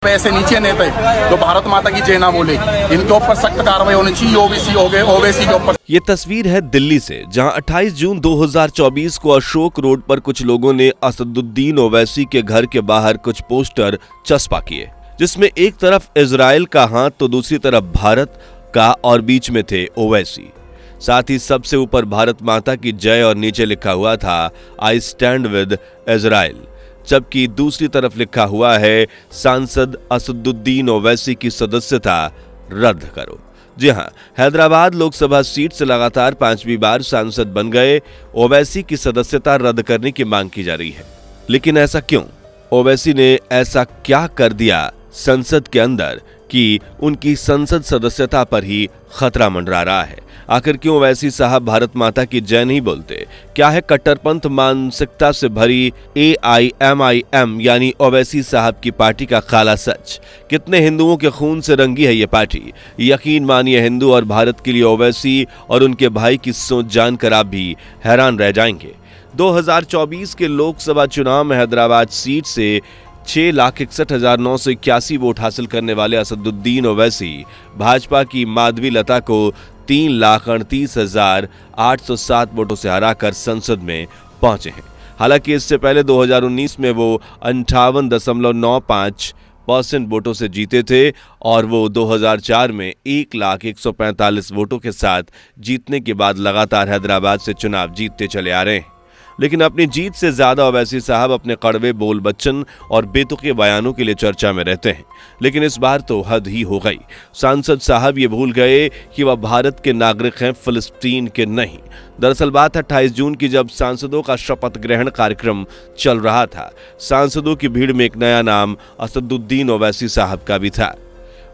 पैसे नीचे नेता है तो भारत माता की जय ना बोले, इनके ऊपर सख्त कार्रवाई होनी चाहिए। ओबीसी हो गए, ओवैसी के ऊपर। ये तस्वीर है दिल्ली से, जहां 28 जून 2024 को अशोक रोड पर कुछ लोगों ने असदुद्दीन ओवैसी के घर के बाहर कुछ पोस्टर चस्पा किए, जिसमें एक तरफ इजराइल का हाथ तो दूसरी तरफ भारत का, और बीच में थे ओवैसी। साथ ही सबसे ऊपर भारत माता की जय और नीचे लिखा हुआ था आई स्टैंड विद इजराइल, जबकि दूसरी तरफ लिखा हुआ है सांसद असदुद्दीन ओवैसी की सदस्यता रद्द करो। जी हां, हैदराबाद लोकसभा सीट से लगातार 5वीं बार सांसद बन गए ओवैसी की सदस्यता रद्द करने की मांग की जा रही है। लेकिन ऐसा क्यों? ओवैसी ने ऐसा क्या कर दिया संसद के अंदर कि उनकी संसद सदस्यता पर ही खतरा मंडरा रहा है? आखिर क्यों ओवैसी साहब भारत माता की जय नहीं बोलते? क्या है कट्टरपंथ मानसिकता से भरी AIMIM यानी ओवैसी साहब की पार्टी का काला सच? कितने हिंदुओं के खून से रंगी है ये पार्टी? यकीन मानिए, हिंदू और भारत के लिए ओवैसी और उनके भाई की सोच जानकर आप भी हैरान रह जाएंगे। 2024 के लोकसभा चुनाव में हैदराबाद सीट से 6,61,981 वोट हासिल करने वाले असदुद्दीन ओवैसी भाजपा की माधवी लता को 3,38,807 वोटों से हराकर संसद में पहुंचे हैं। हालांकि इससे पहले 2019 में वो 58.95% वोटों से जीते थे और वो 2004 में 1,01,45 वोटों के साथ जीतने के बाद लगातार हैदराबाद से चुनाव जीतते चले आ रहे हैं। लेकिन अपनी जीत से ज्यादा ओवैसी साहब अपने कड़वे बोल बच्चन और बेतुके बयानों के लिए चर्चा में रहते हैं। लेकिन इस बार तो हद ही हो गई। सांसद साहब ये भूल गए कि वह भारत के नागरिक हैं, फिलिस्तीन के नहीं। दरअसल बात 28 जून की, जब सांसदों का शपथ ग्रहण कार्यक्रम चल रहा था। सांसदों की भीड़ में एक नया नाम असदुद्दीन ओवैसी साहब का भी था।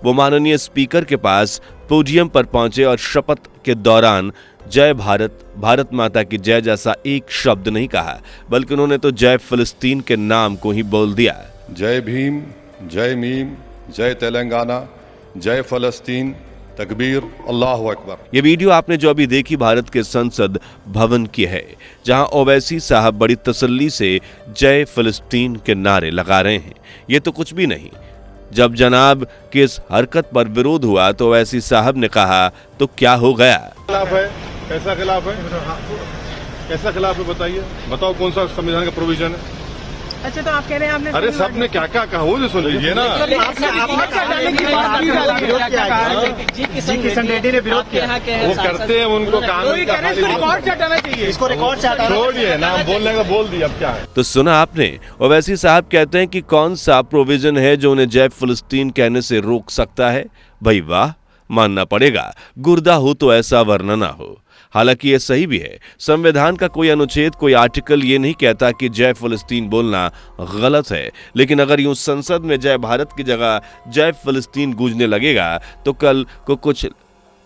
वो माननीय स्पीकर के पास पोडियम पर पहुंचे और शपथ के दौरान जय भारत, भारत माता की जय जैसा एक शब्द नहीं कहा, बल्कि उन्होंने तो जय फिलिस्तीन के नाम को ही बोल दिया। जय भीम, जय मीम, जय तेलंगाना, जय फलस्तीन, तकबीर, अल्लाह अकबर। ये वीडियो आपने जो अभी देखी भारत के संसद भवन की है, जहां ओवैसी साहब बड़ी तसल्ली से जय फिलिस्तीन के नारे लगा रहे हैं। ये तो कुछ भी नहीं। जब जनाब की इस हरकत पर विरोध हुआ तो ओवैसी साहब ने कहा, तो क्या हो गया? खिलाफ है? कैसा खिलाफ है? कैसा खिलाफ है बताइए, बताओ कौन सा संविधान का प्रोविजन है? अच्छा, तो आप कह रहे हैं आपने अरे सब ने क्या क्या कहा वो तो सुन लीजिए ना। किशन रेड्डी ने विरोध किया। वो करते हैं, उनको कानून का रिकॉर्ड से हटाना चाहिए, इसको रिकॉर्ड से हटाना। छोड़िए ना, बोलने का बोल दिया, अब क्या है? तो सुना आपने, ओवैसी साहब कहते हैं कि कौन सा प्रोविजन है जो उन्हें जय फिलिस्तीन कहने से रोक सकता है? भाई वाह, मानना पड़ेगा, गुर्दा हो तो ऐसा वरना ना हो। हालांकि ये सही भी है, संविधान का कोई अनुच्छेद, कोई आर्टिकल ये नहीं कहता कि जय फिलिस्तीन बोलना गलत है। लेकिन अगर यूं संसद में जय भारत की जगह जय फिलिस्तीन गूंजने लगेगा तो कल को कुछ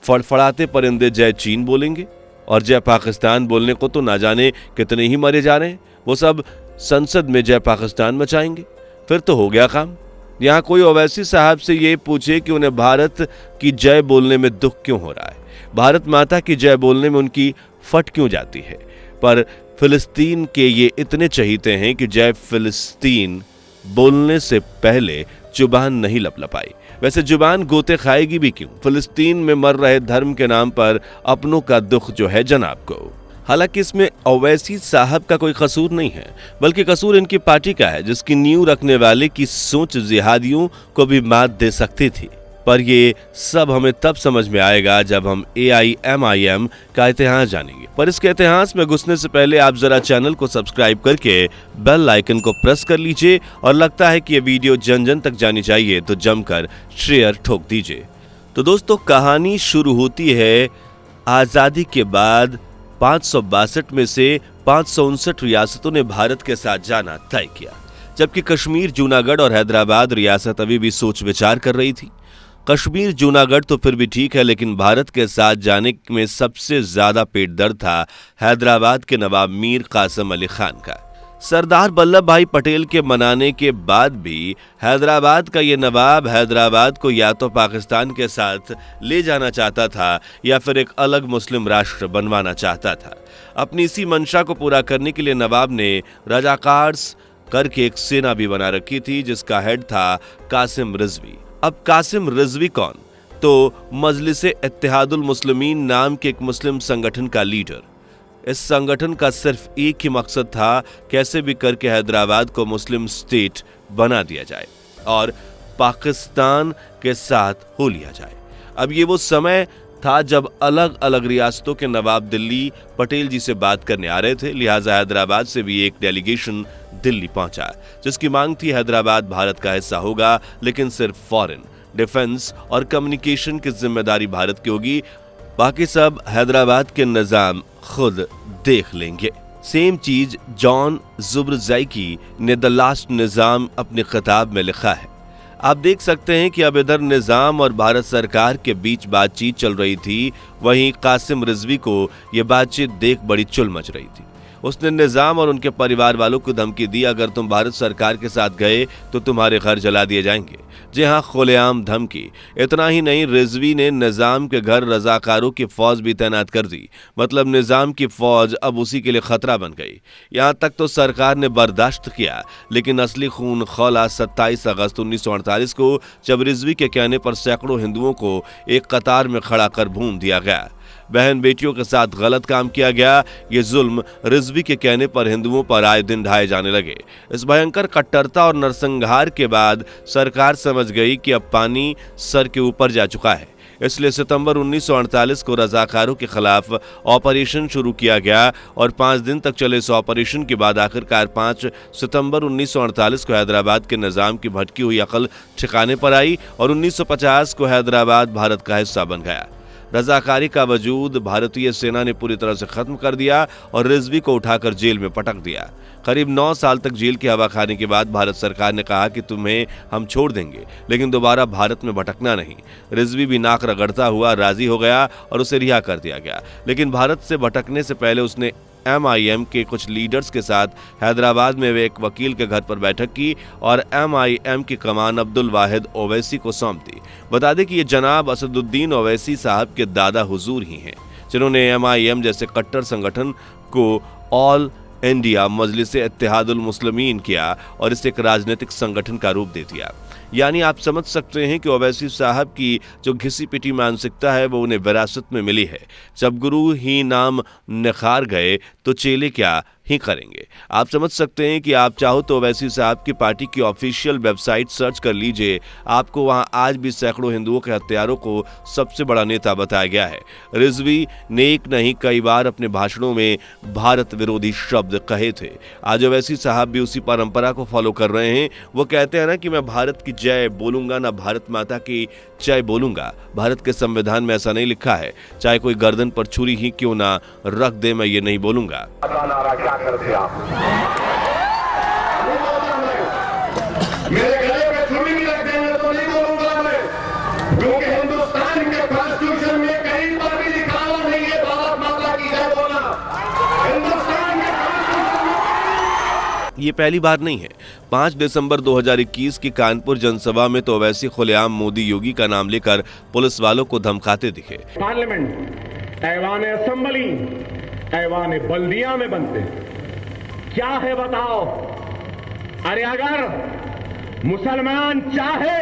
फड़फड़ाते परिंदे जय चीन बोलेंगे और जय पाकिस्तान बोलने को तो ना जाने कितने ही मरे जा रहे हैं। वो सब संसद में जय पाकिस्तान मचाएंगे, फिर तो हो गया काम। यहाँ कोई ओवैसी साहब से ये पूछे कि उन्हें भारत की जय बोलने में दुख क्यों हो रहा है, भारत माता की जय बोलने में उनकी फट क्यों जाती है। पर फिलिस्तीन के ये इतने चहीते हैं कि जय फिलिस्तीन बोलने से पहले जुबान नहीं लपलपाई। वैसे जुबान गोते खाएगी भी क्यों? फिलिस्तीन में मर रहे धर्म के नाम पर अपनों का दुख जो है जनाब को। हालांकि इसमें ओवैसी साहब का कोई कसूर नहीं है, बल्कि कसूर इनकी पार्टी का है, जिसकी नींव रखने वाले की सोच जिहादियों को भी मात दे सकती थी। पर ये सब हमें तब समझ में आएगा जब हम AIMIM का इतिहास जानेंगे। पर इसके इतिहास में घुसने से पहले आप जरा चैनल को सब्सक्राइब करके बेल आइकन को प्रेस कर लीजिए, और लगता है कि ये वीडियो जन जन तक जानी चाहिए तो जमकर शेयर ठोक दीजिए। तो दोस्तों, कहानी शुरू होती है आजादी के बाद 562 में से 559 रियासतों ने भारत के साथ जाना तय किया, जबकि कश्मीर, जूनागढ़ और हैदराबाद रियासत अभी भी सोच विचार कर रही थी। कश्मीर, जूनागढ़ तो फिर भी ठीक है, लेकिन भारत के साथ जाने में सबसे ज्यादा पेट दर्द था हैदराबाद के नवाब मीर कासिम अली खान का। सरदार वल्लभ भाई पटेल के मनाने के बाद भी हैदराबाद का ये नवाब हैदराबाद को या तो पाकिस्तान के साथ ले जाना चाहता था या फिर एक अलग मुस्लिम राष्ट्र बनवाना चाहता था। अपनी इसी मंशा को पूरा करने के लिए नवाब ने रजाकार्स करके एक सेना भी बना रखी थी जिसका हेड था कासिम रिजवी। अब कासिम रिजवी कौन? तो मजलिस-ए-इत्तेहादुल मुस्लिमीन नाम के एक मुस्लिम संगठन का लीडर। इस संगठन का सिर्फ एक ही मकसद था, कैसे भी करके हैदराबाद को मुस्लिम स्टेट बना दिया जाए और पाकिस्तान के साथ हो लिया जाए। अब ये वो समय था जब अलग अलग रियासतों के नवाब दिल्ली पटेल जी से बात करने आ रहे थे, लिहाजा हैदराबाद से भी एक डेलीगेशन दिल्ली पहुंचा जिसकी मांग थी हैदराबाद भारत का हिस्सा होगा, लेकिन सिर्फ फॉरेन, डिफेंस और कम्युनिकेशन की जिम्मेदारी भारत की होगी, बाकी सब हैदराबाद के निजाम खुद देख लेंगे। सेम चीज जॉन ज़ुब्रज़ाइकी ने द लास्ट निजाम अपने किताब में लिखा है। आप देख सकते हैं कि अब इधर निजाम और भारत सरकार के बीच बातचीत चल रही थी, वहीं कासिम रिजवी को यह बातचीत देख बड़ी चुल मच रही थी। उसने निजाम और उनके परिवार वालों को धमकी दी, अगर तुम भारत सरकार के साथ गए तो तुम्हारे घर जला दिए जाएंगे। जी हाँ, खुलेआम धमकी। इतना ही नहीं, रिजवी ने निजाम के घर रजाकारों की फौज भी तैनात कर दी, मतलब निजाम की फौज अब उसी के लिए खतरा बन गई। यहाँ तक तो सरकार ने बर्दाश्त किया, लेकिन असली खून खौला 27 अगस्त 1948 को, जब रिजवी के कहने पर सैकड़ों हिंदुओं को एक कतार में खड़ा कर भून दिया गया। बहन बेटियों के साथ गलत काम किया गया। ये जुल्म रिजवी के कहने पर हिंदुओं पर आए दिन ढाए जाने लगे। इस भयंकर कट्टरता और नरसंहार के बाद सरकार समझ गई कि अब पानी सर के ऊपर जा चुका है, इसलिए सितंबर 1948 को रजाकारों के खिलाफ ऑपरेशन शुरू किया गया और 5 दिन तक चले इस ऑपरेशन के बाद आखिरकार 5 सितंबर 1948 को हैदराबाद के निजाम की भटकी हुई अकल ठिकाने पर आई और 1950 को हैदराबाद भारत का हिस्सा बन गया। रजाकारी का वजूद भारतीय सेना ने पूरी तरह से खत्म कर दिया और रिजवी को उठाकर जेल में पटक दिया। करीब 9 साल तक जेल की हवा खाने के बाद भारत सरकार ने कहा कि तुम्हें हम छोड़ देंगे, लेकिन दोबारा भारत में भटकना नहीं। रिजवी भी नाक रगड़ता हुआ राजी हो गया और उसे रिहा कर दिया गया, लेकिन भारत से भटकने से पहले उसने MIM के कुछ लीडर्स के साथ हैदराबाद में वे एक वकील के घर पर बैठक की और MIM की कमान अब्दुल वाहिद ओवैसी को सौंप दी। बता दें कि ये जनाब असदुद्दीन ओवैसी साहब के दादा हुजूर ही हैं, जिन्होंने MIM जैसे कट्टर संगठन को ऑल इंडिया मजलिस-ए-इत्तेहादुल मुस्लिमीन किया और इसे एक राजनीतिक संगठन का रूप दे दिया। यानी आप समझ सकते हैं कि ओवैसी साहब की जो घिसी पिटी मानसिकता है वो उन्हें विरासत में मिली है। जब गुरु ही नाम निखार गए तो चेले क्या ही करेंगे। आप समझ सकते हैं कि आप चाहो तो ओवैसी साहब की पार्टी की ऑफिशियल वेबसाइट सर्च कर लीजिए, आपको वहां आज भी सैकड़ों हिंदुओं के हत्यारों को सबसे बड़ा नेता बताया गया है। रिजवी ने एक नहीं कई बार अपने भाषणों में भारत विरोधी शब्द कहे थे। आज ओवैसी साहब भी उसी परंपरा को फॉलो कर रहे हैं। वो कहते हैं ना कि मैं भारत की जय बोलूंगा, ना भारत माता की जय बोलूंगा। भारत के संविधान में ऐसा नहीं लिखा है, चाहे कोई गर्दन पर छुरी ही क्यों ना रख दे, मैं ये नहीं बोलूंगा। मेरे गले में छुरी भी रख देंगे तो नहीं बोलूंगा मैं, क्योंकि हिंदुस्तान के कॉन्स्टिट्यूशन में कहीं पर भी लिखा हुआ नहीं है भारत माता की जय बोलना। हिंदुस्तान के ये पहली बार नहीं है। 5 दिसंबर 2021 की कानपुर जनसभा में तो वैसे खुलेआम मोदी योगी का नाम लेकर पुलिस वालों को धमकाते दिखे। पार्लियामेंट ऐवान असेंबली ऐवान बल्दिया में बनते क्या है बताओ। अरे अगर मुसलमान चाहे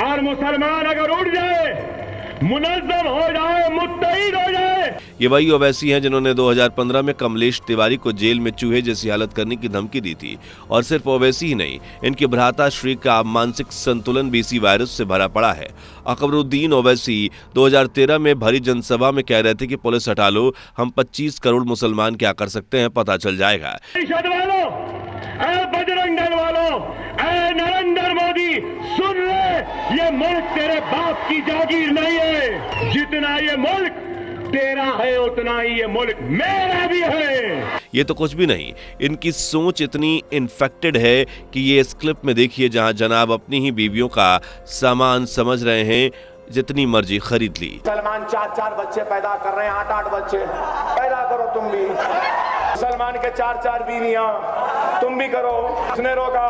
और मुसलमान अगर उठ जाए, मुनज़्ज़म हो जाए, मुत्तहिद हो जाए। ये वही ओवैसी हैं जिन्होंने 2015 में कमलेश तिवारी को जेल में चूहे जैसी हालत करने की धमकी दी थी। और सिर्फ ओवैसी ही नहीं, इनके भ्राता श्री का मानसिक संतुलन भी इसी वायरस से भरा पड़ा है। अकबरुद्दीन ओवैसी 2013 में भरी जनसभा में कह रहे थे कि पुलिस हटा लो, हम 25 करोड़ मुसलमान क्या कर सकते हैं पता चल जाएगा। बजरंग दल वालों, नरेंद्र मोदी सुन ले, ये मुल्क तेरे बाप की जागीर नहीं है। जितना ये मुल्क तेरा है उतना ही ये मुल्क मेरा भी है। ये तो कुछ भी नहीं, इनकी सोच इतनी इन्फेक्टेड है कि ये इस क्लिप में देखिए जहां जनाब अपनी ही बीवियों का सामान समझ रहे हैं जितनी मर्जी खरीद ली। मुसलमान 4-4 बच्चे पैदा कर रहे हैं, 8-8 बच्चे पैदा करो तुम भी। मुसलमान के 4-4 बीवियां तुम भी करो, उसने रोका।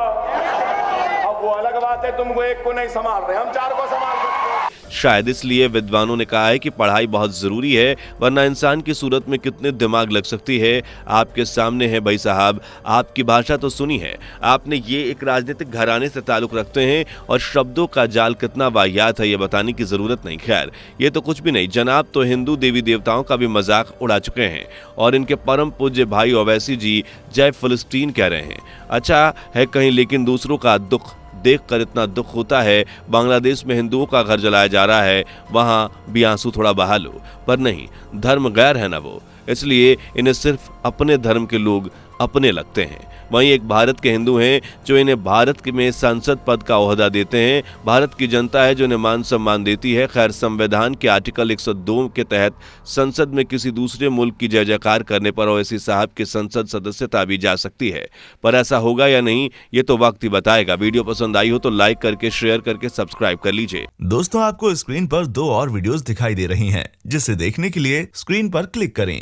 अब वो अलग बात है, तुमको एक को नहीं संभाल रहे, हम 4 को संभाल सकते हैं। शायद इसलिए विद्वानों ने कहा है कि पढ़ाई बहुत जरूरी है, वरना इंसान की सूरत में कितने दिमाग लग सकती है। आपके सामने है भाई साहब, आपकी भाषा तो सुनी है आपने, ये एक राजनीतिक घराने से ताल्लुक रखते हैं और शब्दों का जाल कितना वाहियात है ये बताने की जरूरत नहीं। खैर ये तो कुछ भी नहीं, जनाब तो हिंदू देवी देवताओं का भी मजाक उड़ा चुके हैं और इनके परम पूज्य भाई ओवैसी जी जय फिलिस्तीन कह रहे हैं। अच्छा है कहीं, लेकिन दूसरों का दुख देखकर इतना दुख होता है। बांग्लादेश में हिंदुओं का घर जलाया जा रहा है, वहां भी आंसू थोड़ा बहा लो, पर नहीं, धर्म गैर है ना वो, इसलिए इन्हें सिर्फ अपने धर्म के लोग अपने लगते हैं। वहीं एक भारत के हिंदू हैं जो इन्हें भारत में सांसद पद का ओहदा देते हैं। भारत की जनता है जो इन्हें मान सम्मान देती है। खैर संविधान के आर्टिकल 102 के तहत संसद में किसी दूसरे मुल्क की जय जयकार करने पर ओवैसी साहब की संसद सदस्यता भी जा सकती है, पर ऐसा होगा या नहीं ये तो वक्त ही बताएगा। वीडियो पसंद आई हो तो लाइक करके, शेयर करके सब्सक्राइब कर लीजिए। दोस्तों आपको स्क्रीन पर 2 और वीडियोस दिखाई दे रही हैं, जिसे देखने के लिए स्क्रीन पर क्लिक करें।